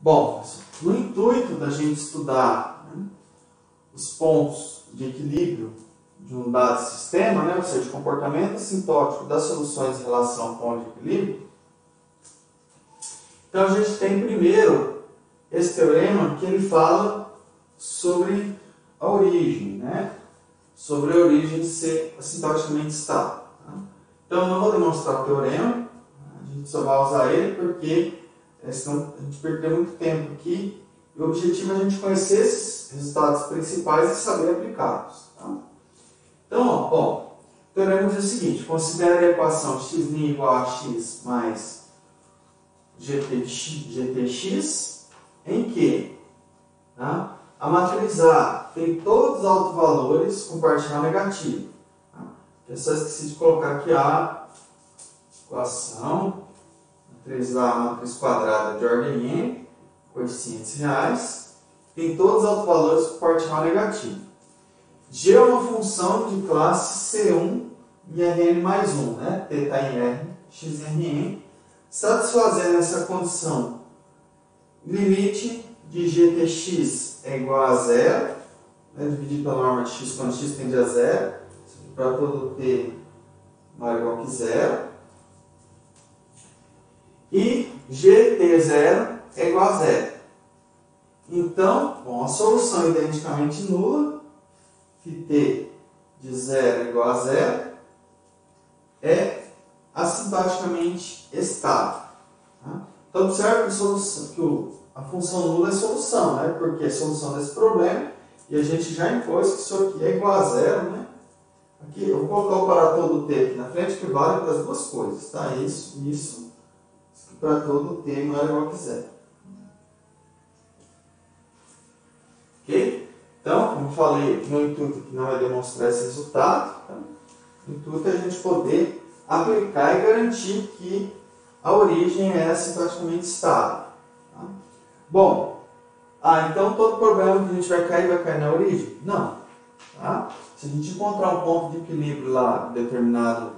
Bom, no intuito da gente estudar, né, os pontos de equilíbrio de um dado sistema, né, ou seja, o comportamento assintótico das soluções em relação ao ponto de equilíbrio, então a gente tem primeiro esse teorema que ele fala sobre a origem, né, sobre a origem de ser assintoticamente estável. Tá? Então eu não vou demonstrar o teorema, a gente só vai usar ele porque senão a gente perdeu muito tempo aqui. E o objetivo é a gente conhecer esses resultados principais e saber aplicá-los. Tá? Então, ó, bom, o teorema diz o seguinte: considere a equação x' igual a x mais GTx, em que, tá, a matriz A tem todos os autovalores com parcial negativo. Tá? Eu só esqueci de colocar aqui a equação. Matriz A, matriz quadrada de ordem n, coeficientes reais, tem todos os autovalores com parcial negativo. G é uma função de classe C1 em Rn mais 1, né? θ em R, x em Rn. Satisfazendo essa condição, limite de GTx é igual a zero, né? Dividido pela norma de x quando x tende a zero, para todo t maior ou igual que zero. E GT0 é igual a zero. Então, bom, a solução é identicamente nula, que t de 0 é igual a zero, é assintoticamente estável. Tá? Então, observe que a função nula é solução, né? Porque é solução desse problema, e a gente já impôs que isso aqui é igual a zero, né? Aqui, eu vou colocar o para todo t aqui na frente, que vale para as duas coisas, tá? Isso para todo t maior ou igual que zero. Ok? Então, como eu falei, no intuito que não vai demonstrar esse resultado, tá? O intuito é a gente poder aplicar e garantir que a origem é assintoticamente estável. Tá? Bom, então todo problema que a gente vai cair na origem? Não. Tá? Se a gente encontrar um ponto de equilíbrio lá em determinado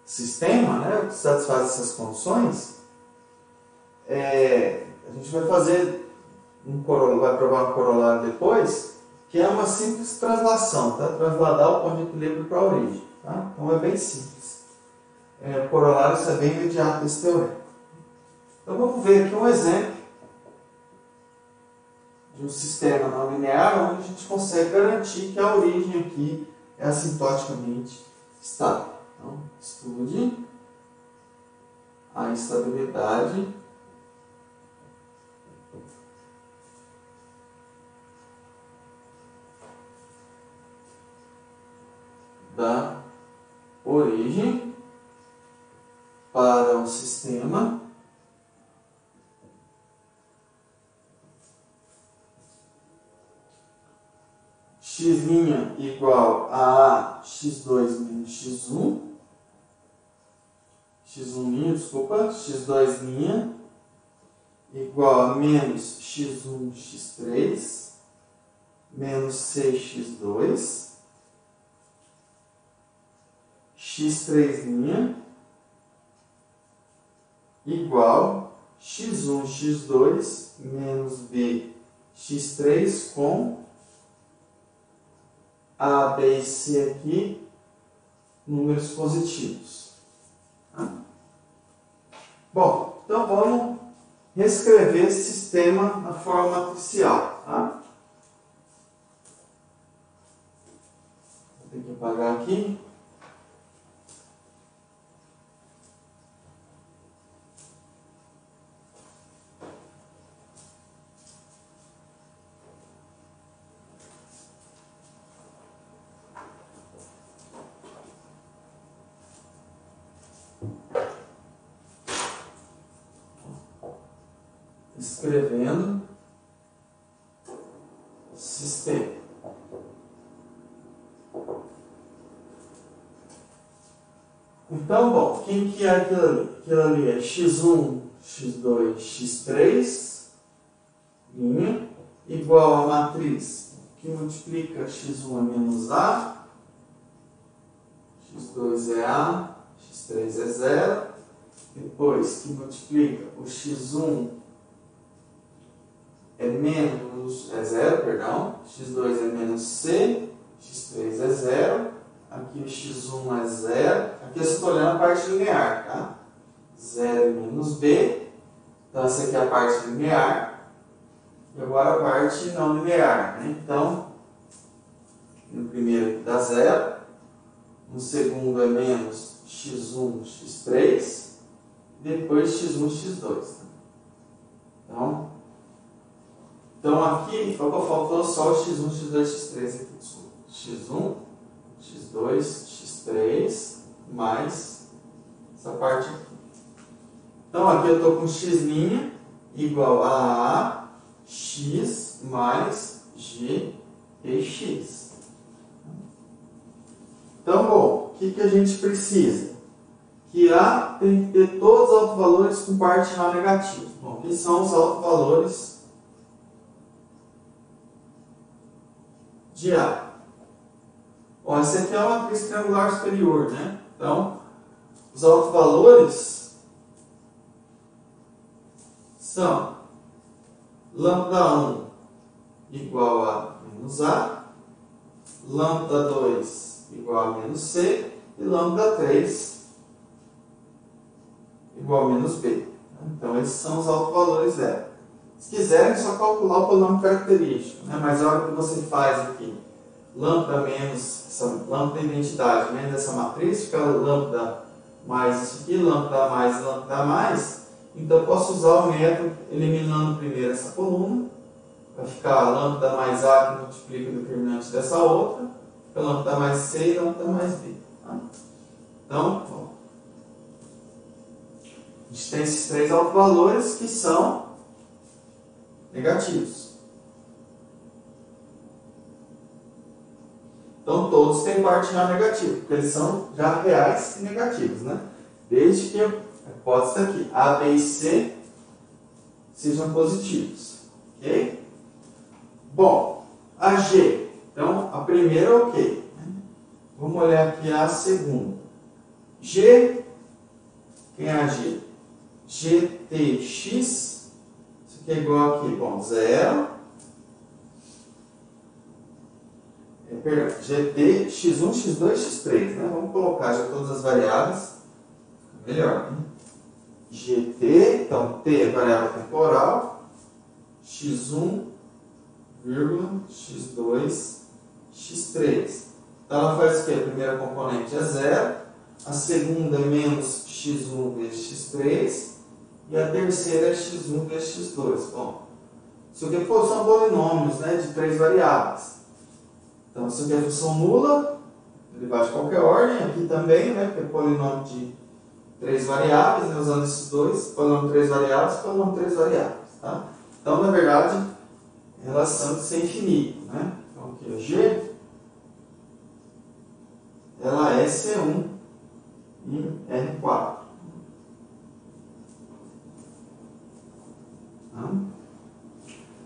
sistema, né, que satisfaz essas condições, a gente vai fazer vai provar um corolário depois, que é uma simples translação, tá? Transladar o ponto de equilíbrio para a origem. Tá? Então é bem simples. O corolário é bem imediato desse teorema. Então vamos ver aqui um exemplo de um sistema não linear onde a gente consegue garantir que a origem aqui é assintoticamente estável. Então, estude a instabilidade da origem para um sistema x' igual a x2 menos x1, x2' igual a menos x1, x3, menos 6x2, x3' igual x1, x2 menos b, x3 com A, B e C aqui, números positivos. Tá? Bom, então vamos reescrever esse sistema na forma matricial. Tá? Vou ter que apagar aqui. Escrevendo sistema. Então, bom, quem que é aquilo ali? Aquilo ali é x1, x2, x3, linha, igual a matriz que multiplica x1 é menos A, x2 é A, x3 é zero, depois que multiplica o x1 é zero, perdão. x2 é menos c, x3 é zero. Aqui o x1 é zero. Aqui eu estou olhando a parte linear, tá? 0 menos b. Então, essa aqui é a parte linear. E agora a parte não linear, né? Então, no primeiro dá zero. No segundo é menos x1, x3. Depois x1, x2. Então aqui faltou só o x1, x2, x3 aqui, desculpa. x1, x2, x3 mais essa parte aqui. Então aqui eu estou com x' igual a x mais g dx. Então, bom, o que a gente precisa? Que A tem que ter todos os autovalores com parte A negativa. Bom, que são os autovalores de A. Bom, essa aqui é uma matriz triangular superior, né? Então, os autovalores são lambda1 igual a menos A, lambda2 igual a menos C e lambda3 igual a menos B. Então, esses são os autovalores zero. Se quiserem, é só calcular o polinômio característico, né? Mas a hora que você faz aqui, lambda menos, essa lambda da identidade, menos essa matriz, fica lambda mais isso aqui, lambda mais. Então, eu posso usar o método eliminando primeiro essa coluna, vai ficar lambda mais A que multiplica o determinante dessa outra, fica lambda mais C e lambda mais B. Tá? Então, bom, a gente tem esses três autovalores que são negativos. Então, todos têm parte A negativa, porque eles são já reais e negativos, né? Desde que a hipótese aqui, A, B e C sejam positivos. Ok? Bom, a G. Então, a primeira, ok. Vamos olhar aqui a segunda. G, quem é a G? GTX, isso aqui é igual aqui, bom, 0. Perdão, GT, x1, x2, x3, né? Vamos colocar já todas as variáveis, melhor, né? GT, então T é variável temporal, x1, x2, x3. Então ela faz o quê? A primeira componente é 0, a segunda é menos x1 vezes x3, e a terceira é x1 vezes x2. Bom, isso aqui são polinômios, né, de três variáveis. Então, isso aqui é função nula, ele vai de qualquer ordem, aqui também, né, porque é polinômio de três variáveis, né, usando esses dois, polinômio de três variáveis, polinômio de três variáveis. Tá? Então, na verdade, relação de ser infinito. Né? Então, aqui, a G, ela é C1 em R4.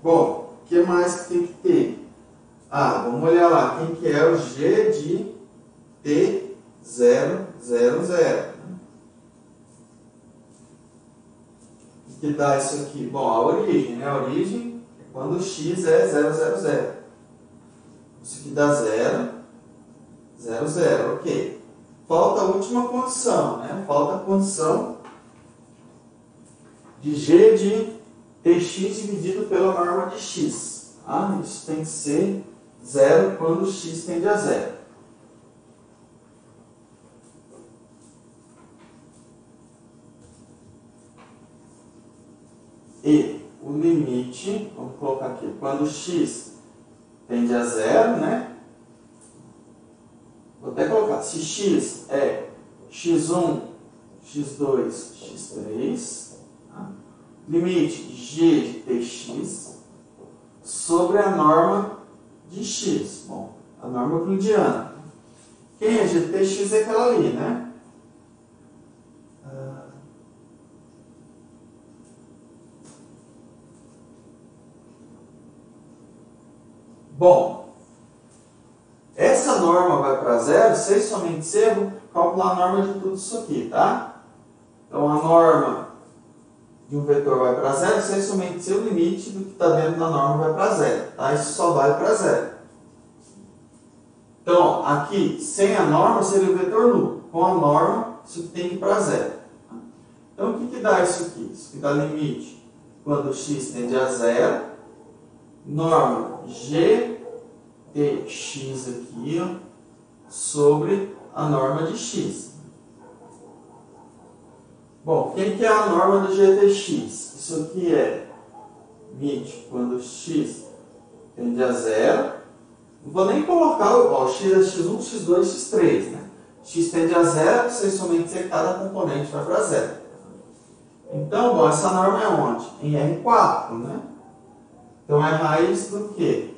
Bom, o que mais que tem que ter? Vamos olhar lá, quem que é o G de T000. O que dá isso aqui? Bom, a origem, né? A origem é quando x é 000. Isso aqui dá 0, 0, ok. Falta a última condição, né? Falta a condição de G de Tx dividido pela norma de x. Isso tem que ser 0 quando x tende a 0. E o limite, vamos colocar aqui, quando x tende a 0, né? Vou até colocar, se x é x1, x2, x3, limite g de tx sobre a norma de x. Bom, a norma euclidiana. Quem é g de tx é aquela ali, né? Bom, essa norma vai para zero, se somente se eu calcular a norma de tudo isso aqui, tá? Então, a norma de um vetor vai para zero, se somente se o limite do que está dentro da norma vai para zero. Tá? Isso só vai para zero. Então, aqui, sem a norma, seria o vetor nulo. Com a norma, isso aqui tem que ir para zero. Então, o que dá isso aqui? Isso aqui dá limite quando x tende a zero. Norma g de x aqui, ó, sobre a norma de x. Bom, quem que é a norma do g de x? Isso aqui é limite quando x tende a zero. Não vou nem colocar o x é x1, x2, x3. Né? X tende a zero, se somente se cada componente vai para zero. Então, bom, essa norma é onde? Em R4, né? Então, é raiz do quê?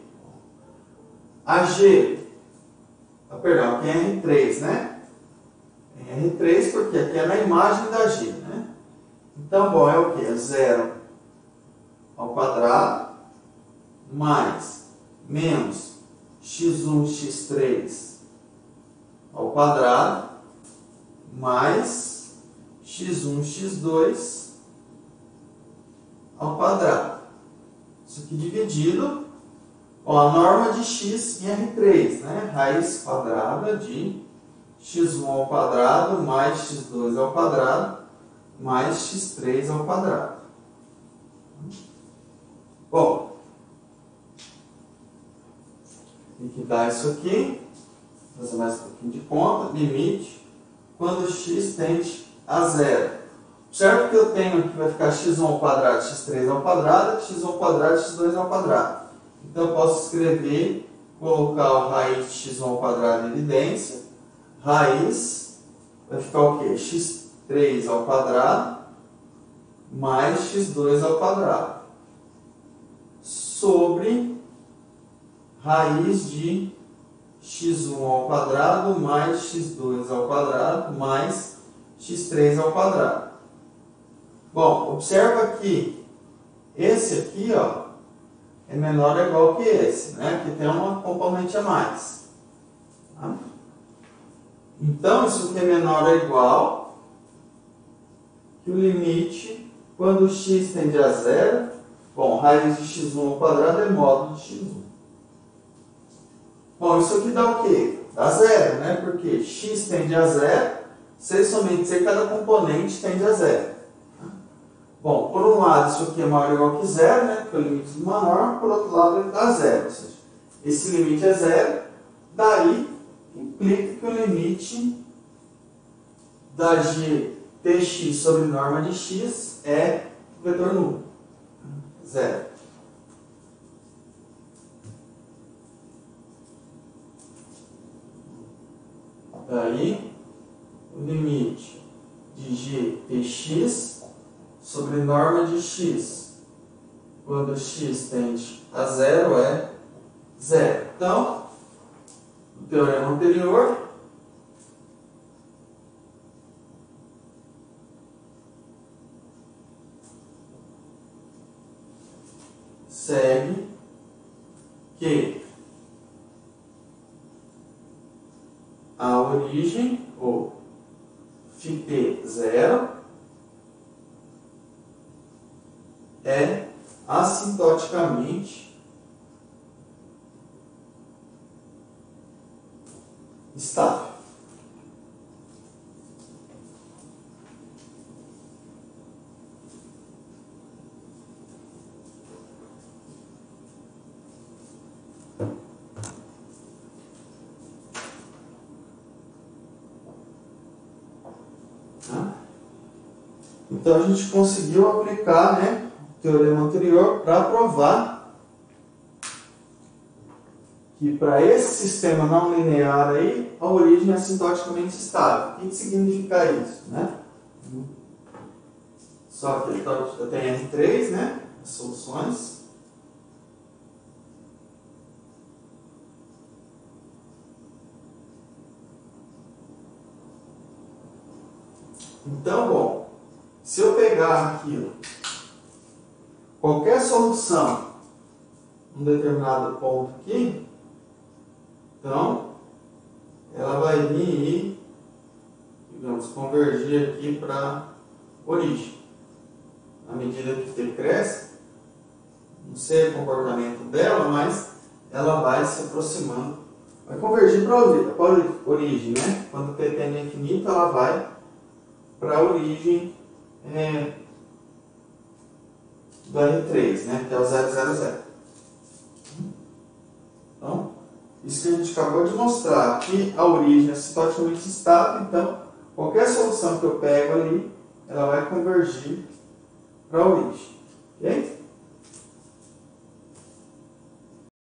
Perdão, aqui é R3, né? Em R3, porque aqui é na imagem da G, né? Então, bom, é o quê? É 0 ao quadrado mais menos x1, x3 ao quadrado mais x1, x2 ao quadrado. Isso aqui dividido, ó, a norma de x em R3, né? Raiz quadrada de x1 ao quadrado mais x2 ao quadrado mais x3 ao quadrado. Bom, tem que dar isso aqui, fazer mais um pouquinho de conta, limite, quando x tende a zero. Certo que eu tenho aqui, vai ficar x1 ao quadrado, x3 ao quadrado, x1 ao quadrado, x2 ao quadrado. Então, eu posso escrever, colocar o raiz de x1 ao quadrado em evidência. Raiz vai ficar o quê? x3 ao quadrado mais x2 ao quadrado. Sobre raiz de x1 ao quadrado mais x2 ao quadrado mais x3 ao quadrado. Bom, observa que esse aqui, ó, é menor ou igual que esse, né? Que tem uma componente a mais. Tá? Então, isso aqui é menor ou igual que o limite quando x tende a zero. Bom, raiz de x1 ao quadrado é módulo de x1. Bom, isso aqui dá o quê? Dá zero, né? Porque x tende a zero, se somente se cada componente tende a zero. Bom, por um lado, isso aqui é maior ou igual que zero, né? Porque é o limite de uma norma, por outro lado, ele dá zero. Ou seja, esse limite é zero, daí implica que o limite da g dx sobre norma de x é vetor nulo. Zero. Daí, o limite de g dx sobre norma de x, quando x tende a zero, é zero. Então, o teorema anterior segue que a origem, ou φt zero, é assintoticamente estável. Então a gente conseguiu aplicar, né, o teorema anterior para provar que para esse sistema não linear aí, a origem é assintoticamente estável. O que significa isso, né? Só que eu tenho R3, né, as soluções. Então, bom, se eu pegar aqui qualquer solução em um determinado ponto aqui, então ela vai vir e, digamos, convergir aqui para a origem. à medida que t cresce, não sei o comportamento dela, mas ela vai se aproximando, vai convergir para a origem, né? Quando t tende a infinito, ela vai para a origem do R3, né? Que é o 0, 0, 0. Então, isso que a gente acabou de mostrar, que a origem é asintoticamente estável, então qualquer solução que eu pego ali, ela vai convergir para a origem. Ok?